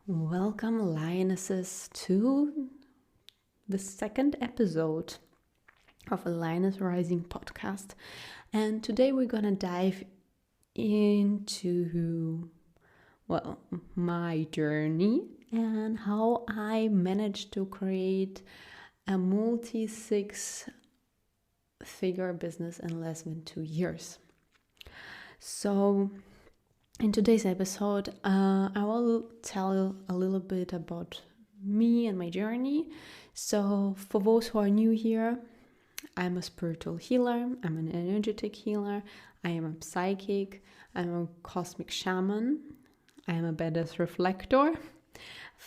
Welcome, Lionesses, to the second episode of a Lioness Rising podcast. And today we're going to dive into, my journey and how I managed to create a multi-six-figure business in less than 2 years. So, in today's episode, I will tell a little bit about me and my journey. So, for those who are new here, I'm a spiritual healer, I'm an energetic healer, I am a psychic, I'm a cosmic shaman, I am a badass reflector,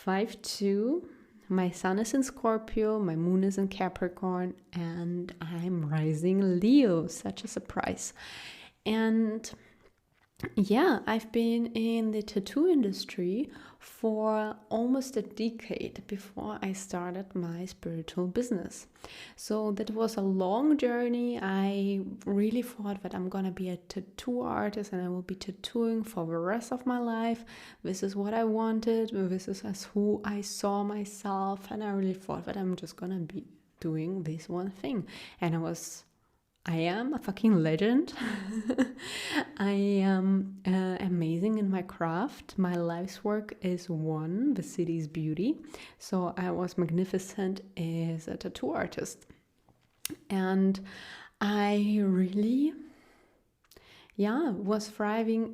5'2". My sun is in Scorpio, my moon is in Capricorn, and I'm rising Leo. Such a surprise. And yeah, I've been in the tattoo industry for almost a decade before I started my spiritual business. So that was a long journey. I really thought that I'm gonna be a tattoo artist and I will be tattooing for the rest of my life. This is what I wanted. This is as who I saw myself, and I really thought that I'm just gonna be doing this one thing. And I am a fucking legend. I am amazing in my craft. My life's work is one, the city's beauty. So I was magnificent as a tattoo artist. And I really, was thriving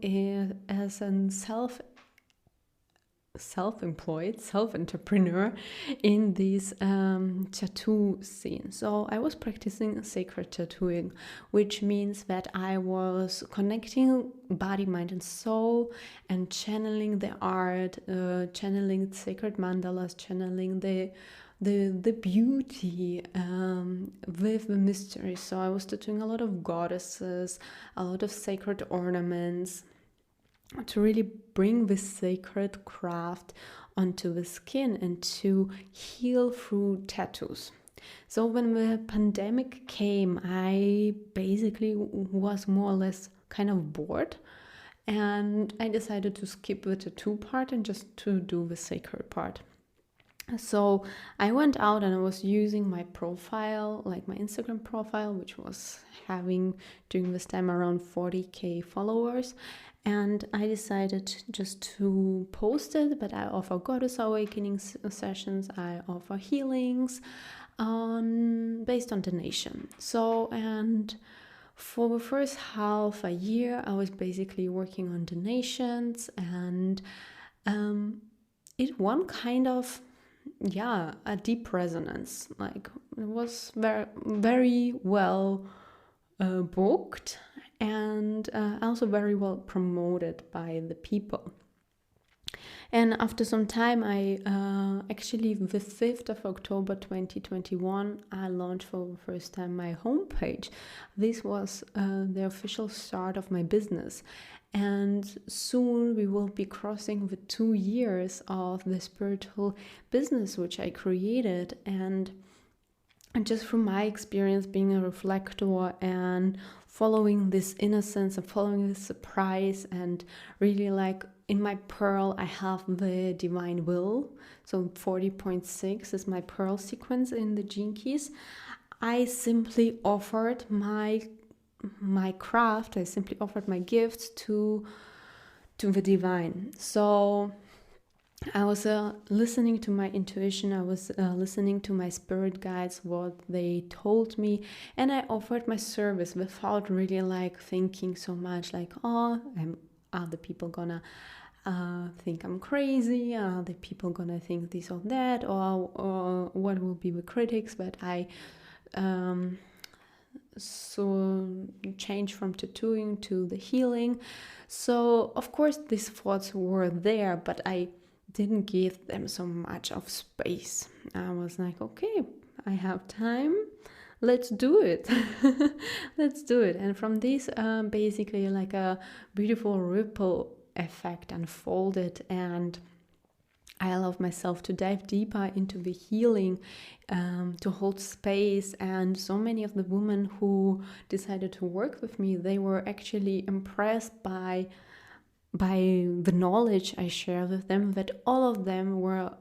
as a self-employed, self-entrepreneur in this tattoo scene. So I was practicing sacred tattooing, which means that I was connecting body, mind, and soul and channeling the art, channeling sacred mandalas, channeling the beauty with the mystery. So I was tattooing a lot of goddesses, a lot of sacred ornaments, to really bring this sacred craft onto the skin and to heal through tattoos. So when the pandemic came, I basically was more or less kind of bored, and I decided to skip the tattoo part and just to do the sacred part. So I went out and I was using my profile, like my Instagram profile, which was having during this time around 40k followers. And I decided just to post it, but I offer goddess awakening sessions, I offer healings based on donation. So, and for the first half a year, I was basically working on donations, and it won kind of a deep resonance. Like, it was very, very well booked, and also very well promoted by the people. And after some time, I actually, the 5th of October 2021, I launched for the first time my homepage. This was the official start of my business. And soon we will be crossing the 2 years of the spiritual business which I created. And just from my experience being a reflector and following this innocence and following this surprise, and really, like, in my pearl I have the divine will, so 40.6 is my pearl sequence in the genekeys. I simply offered my craft, I simply offered my gifts to the divine. So I was listening to my intuition, I was listening to my spirit guides, what they told me, and I offered my service without really like thinking so much like, are the people gonna think I'm crazy? Are the people gonna think this or that? Or what will be the critics? But I so change from tattooing to the healing. So of course these thoughts were there, but I didn't give them so much of space. I was like, okay, I have time, let's do it. Let's do it. And from this basically like a beautiful ripple effect unfolded, and I allowed myself to dive deeper into the healing, to hold space. And so many of the women who decided to work with me, they were actually impressed by by the knowledge I share with them, that all of them were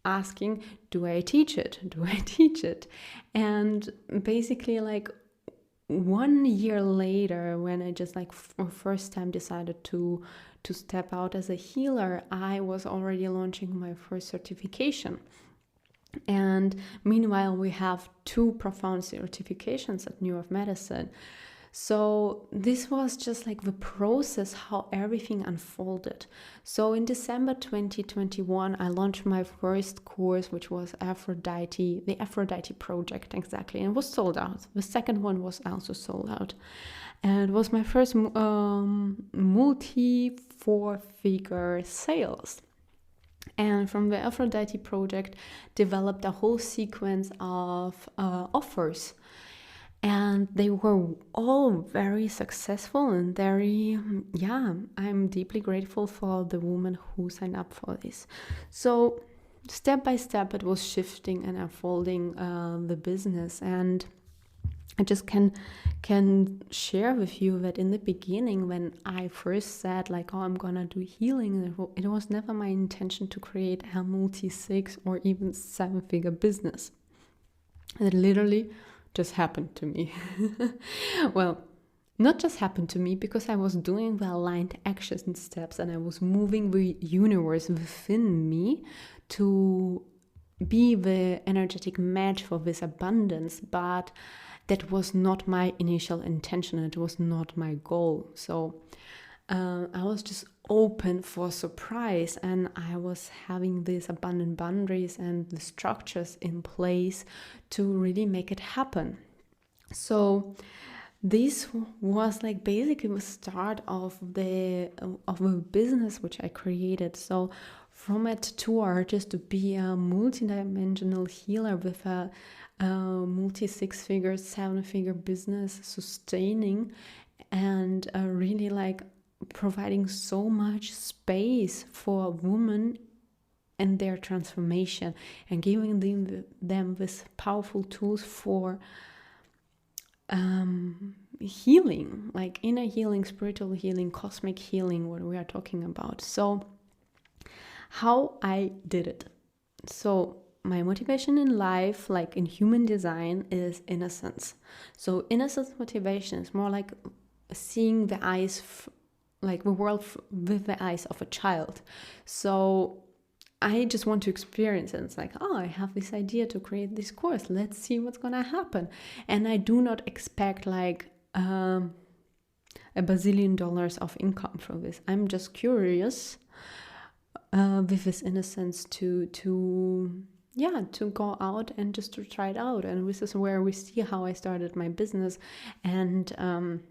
asking, do I teach it? Do I teach it? And basically, like 1 year later, when I just like for first time decided to step out as a healer, I was already launching my first certification. And meanwhile, we have 2 profound certifications at New York Medicine. So this was just like the process, how everything unfolded. So in December 2021, I launched my first course, which was the Aphrodite Project, exactly, and it was sold out. The second one was also sold out. And it was my first multi 4-figure sales. And from the Aphrodite Project, developed a whole sequence of offers. And they were all very successful and very, I'm deeply grateful for the woman who signed up for this. So step by step, it was shifting and unfolding the business. And I just can share with you that in the beginning, when I first said like, oh, I'm gonna do healing, it was never my intention to create a multi-6 or even 7-figure business. It literally just happened to me. Well, not just happened to me, because I was doing the aligned action steps and I was moving the universe within me to be the energetic match for this abundance, but that was not my initial intention. It was not my goal. So I was just open for surprise, and I was having these abundant boundaries and the structures in place to really make it happen. So this was like basically the start of the business which I created. So from a tool artist to be a multidimensional healer with a multi-6-figure, 7-figure business, sustaining and really like providing so much space for women and their transformation, and giving them these powerful tools for healing, like inner healing, spiritual healing, cosmic healing, what we are talking about. So how I did it. So my motivation in life, like in human design, is innocence. So innocence motivation is more like seeing the eyes, like the world with the eyes of a child. So I just want to experience it. It's like, oh, I have this idea to create this course. Let's see what's gonna happen. And I do not expect like $1 bazillion of income from this. I'm just curious with this innocence to go out and just to try it out. And this is where we see how I started my business. And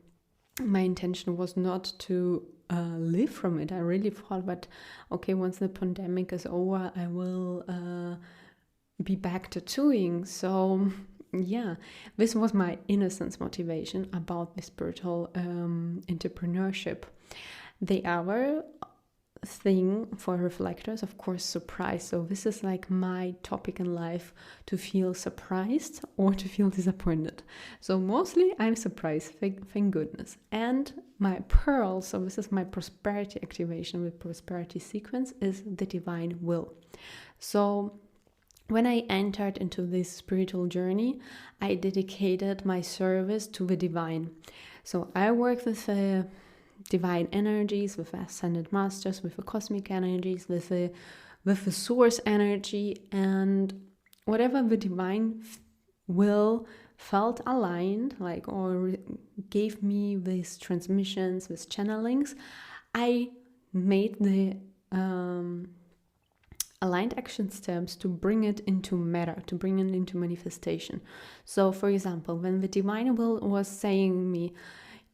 my intention was not to live from it. I really thought that, okay, once the pandemic is over, I will be back tattooing. So yeah, this was my innocence motivation about the spiritual entrepreneurship. The other thing for reflectors, of course, surprise. So this is like my topic in life, to feel surprised or to feel disappointed. So mostly I'm surprised, thank goodness. And my pearl, so this is my prosperity activation with prosperity sequence, is the divine will. So when I entered into this spiritual journey, I dedicated my service to the divine. So I work with divine energies, with ascended masters, with the cosmic energies, with the source energy, and whatever the divine will felt aligned, like, or gave me these transmissions, these channelings, I made the aligned action steps to bring it into matter, to bring it into manifestation. So for example, when the divine will was saying me,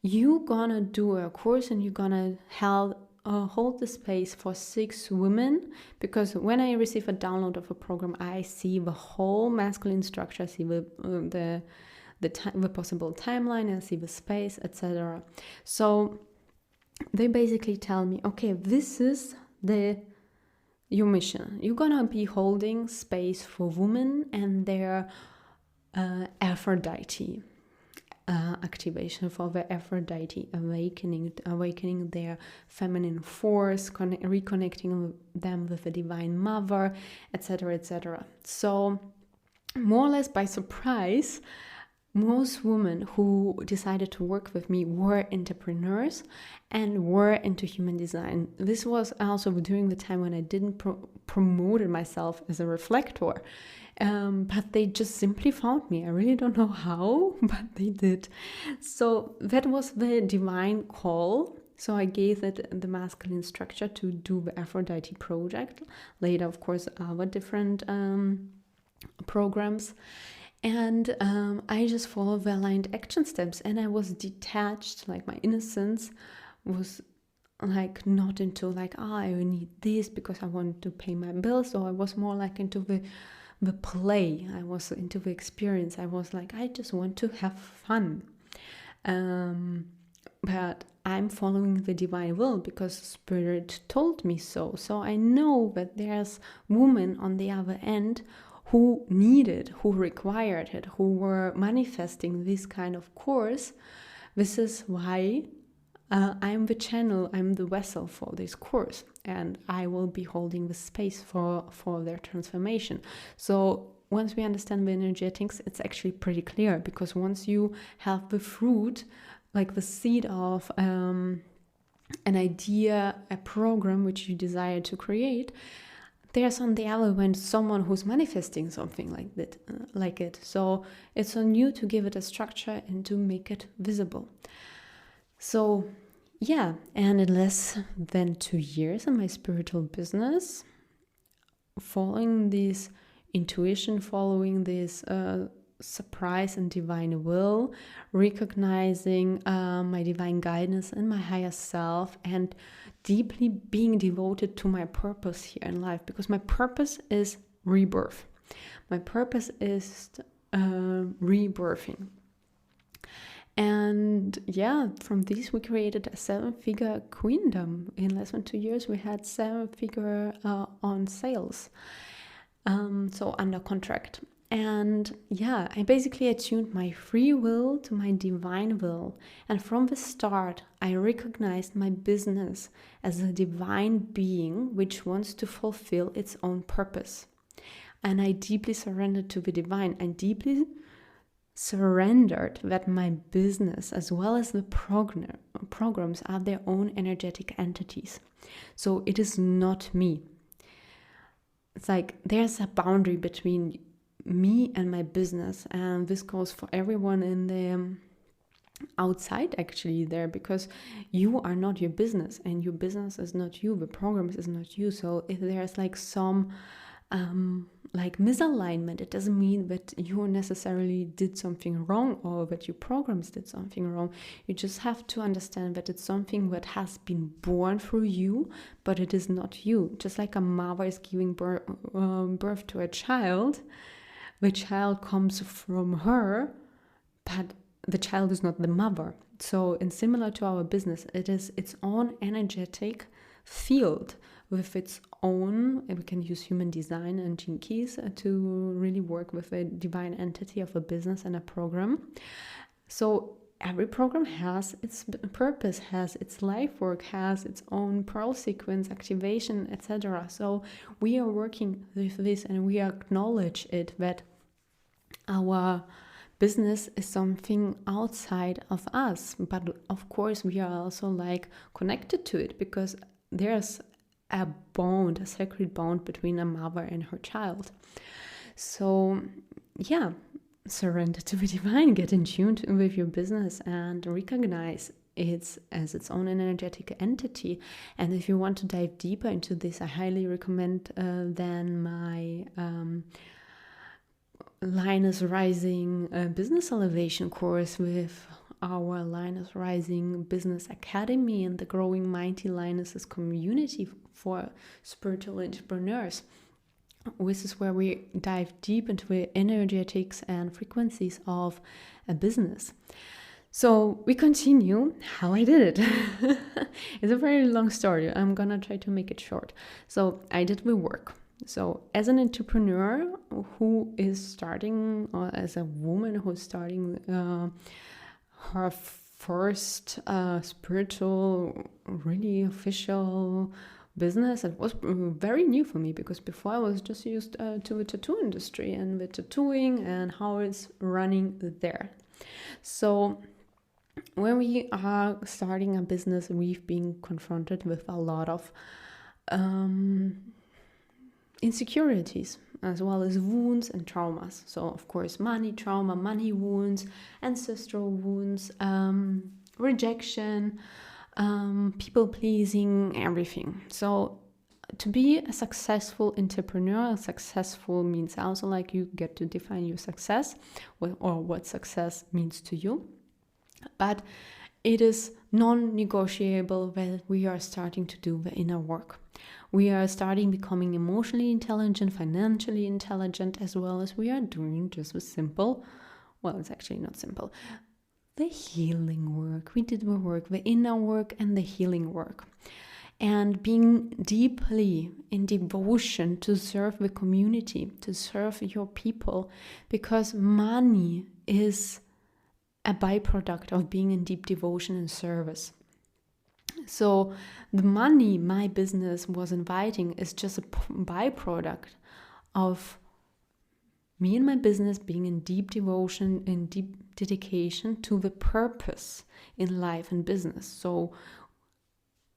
you're gonna do a course and you're gonna hold the space for 6 women, because when I receive a download of a program, I see the whole masculine structure, I see the possible timeline, I see the space, etc. So they basically tell me, okay, this is your mission. You're gonna be holding space for women and their Aphrodite. activation for the Aphrodite, awakening their feminine force, reconnecting them with the Divine Mother, etc., etc. So more or less by surprise, most women who decided to work with me were entrepreneurs and were into human design. This was also during the time when I didn't promote myself as a reflector, but they just simply found me. I really don't know how, but they did. So that was the divine call. So I gave it the masculine structure to do the Aphrodite project. Later, of course, our different programs. And I just followed the aligned action steps, and I was detached, like my innocence was like not into like, I need this because I want to pay my bills. So I was more like into the play. I was into the experience. I was like, I just want to have fun. But I'm following the divine will because Spirit told me so. So I know that there's women on the other end who needed, who required it, who were manifesting this kind of course. This is why I'm the channel, I'm the vessel for this course, and I will be holding the space for their transformation. So once we understand the energetics, it's actually pretty clear, because once you have the fruit, like the seed of an idea, a program which you desire to create, there's on the other end someone who's manifesting something like that, like it. So it's on you to give it a structure and to make it visible. So yeah, and in less than 2 years in my spiritual business, following this intuition, following this surprise and divine will, recognizing my divine guidance and my higher self, and deeply being devoted to my purpose here in life, because my purpose is rebirth. My purpose is rebirthing. And yeah, from this we created a 7-figure queendom. In less than 2 years we had 7-figure on sales, so under contract. And yeah, I basically attuned my free will to my divine will. And from the start, I recognized my business as a divine being which wants to fulfill its own purpose. And I deeply surrendered to the divine. I deeply surrendered that my business, as well as the programs, are their own energetic entities. So it is not me. It's like there's a boundary between me and my business, and this goes for everyone in the outside actually there, because you are not your business and your business is not you, the program is not you. So if there's like some like misalignment, it doesn't mean that you necessarily did something wrong or that your programs did something wrong. You just have to understand that it's something that has been born through you, but it is not you. Just like a mother is giving birth to a child, the child comes from her, but the child is not the mother. So, and similar to our business, it is its own energetic field with its own, and we can use human design and genekeys to really work with a divine entity of a business and a program. So every program has its purpose, has its life work, has its own pearl sequence, activation, etc. So we are working with this, and we acknowledge it, that our business is something outside of us. But of course, we are also like connected to it, because there's a bond, a sacred bond between a mother and her child. So yeah, surrender to the divine, get in tune with your business and recognize it as its own energetic entity. And if you want to dive deeper into this, I highly recommend then my Linus Rising Business Elevation course with our Linus Rising Business Academy and the growing Mighty Linuses community for spiritual entrepreneurs. This is where we dive deep into the energetics and frequencies of a business. So we continue how I did it. It's a very long story. I'm gonna try to make it short. So I did the work. So as an entrepreneur who is starting, or as a woman who's starting her first spiritual, really official business. It was very new for me because before I was just used to the tattoo industry and the tattooing and how it's running there. So when we are starting a business, we've been confronted with a lot of insecurities, as well as wounds and traumas. So of course, money trauma, money wounds, ancestral wounds, rejection, people pleasing, everything. So to be a successful entrepreneur, successful means also like you get to define your success or what success means to you. But it is non-negotiable that we are starting to do the inner work. We are starting becoming emotionally intelligent, financially intelligent, as well as we are doing just the simple, well, it's actually not simple, the healing work. We did the work, the inner work and the healing work. And being deeply in devotion to serve the community, to serve your people, because money is a byproduct of being in deep devotion and service. So the money my business was inviting is just a byproduct of me and my business being in deep devotion, in deep dedication to the purpose in life and business. So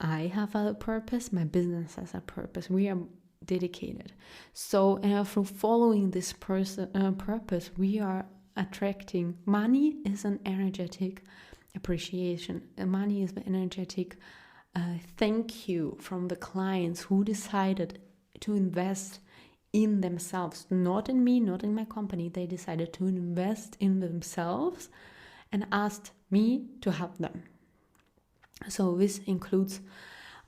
I have a purpose, my business has a purpose. We are dedicated. So through following this purpose, we are attracting. Money is an energetic appreciation. Money is the energetic thank you from the clients who decided to invest in themselves, not in me, not in my company. They decided to invest in themselves and asked me to help them. So this includes,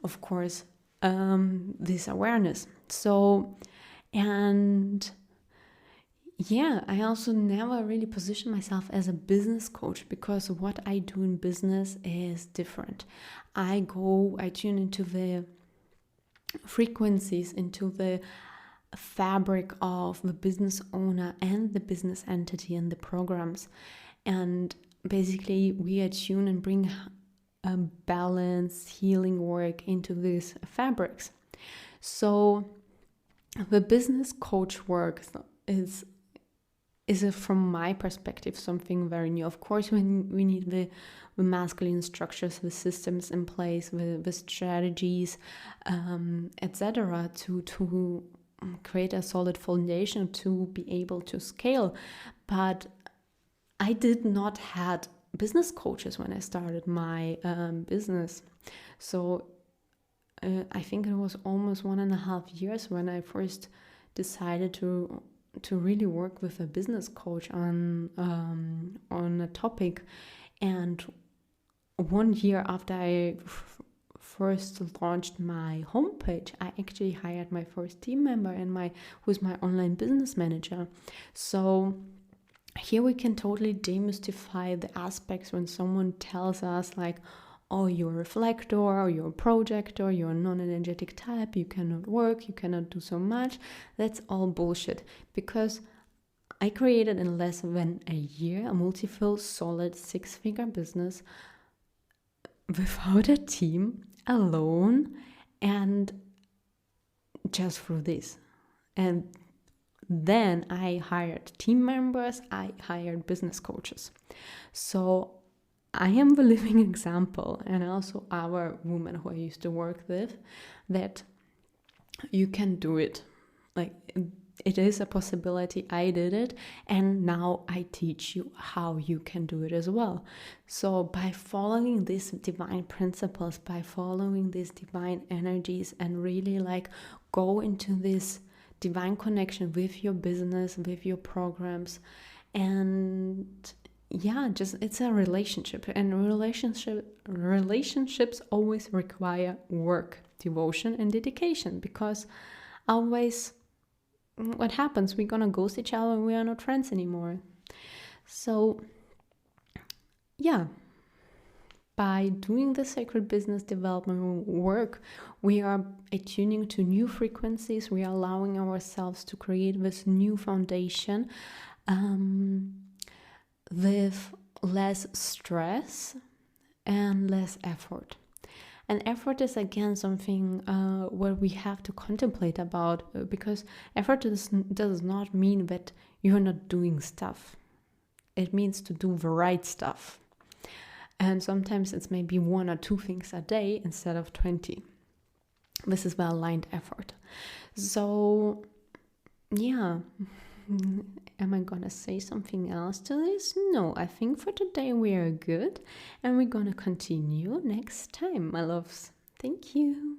of course, this awareness. So, and yeah, I also never really positioned myself as a business coach because what I do in business is different. I tune into the frequencies, into the fabric of the business owner and the business entity and the programs. And basically we attune and bring a balance, healing work into these fabrics. So the business coach work is from my perspective something very new. Of course, we need the masculine structures, the systems in place, the strategies, etc., to create a solid foundation to be able to scale. But I did not had business coaches when I started my business. So I think it was almost 1.5 years when I first decided to really work with a business coach on a topic. And 1 year after I first launched my homepage, I actually hired my first team member and who's my online business manager. So here we can totally demystify the aspects when someone tells us like, oh, you're a reflector, or you're a projector, you're a non-energetic type, you cannot work, you cannot do so much. That's all bullshit, because I created in less than a year a multi-fill, solid 6-figure business without a team, alone, and just through this. And then I hired team members, I hired business coaches. So I am the living example, and also our woman who I used to work with, that you can do it. Like, it is a possibility. I did it, and now I teach you how you can do it as well. So by following these divine principles, by following these divine energies, and really like go into this divine connection with your business, with your programs, and yeah, just it's a relationship, and relationships always require work, devotion, and dedication, because always what happens, we're gonna ghost each other and we are not friends anymore. So yeah, by doing the sacred business development work, we are attuning to new frequencies. We are allowing ourselves to create this new foundation with less stress and less effort. And effort is again something where we have to contemplate about, because effort does not mean that you're not doing stuff. It means to do the right stuff. And sometimes it's maybe 1 or 2 things a day instead of 20. This is the aligned effort. So, yeah. Am I gonna say something else to this? No, I think for today we are good, and we're gonna continue next time, my loves. Thank you.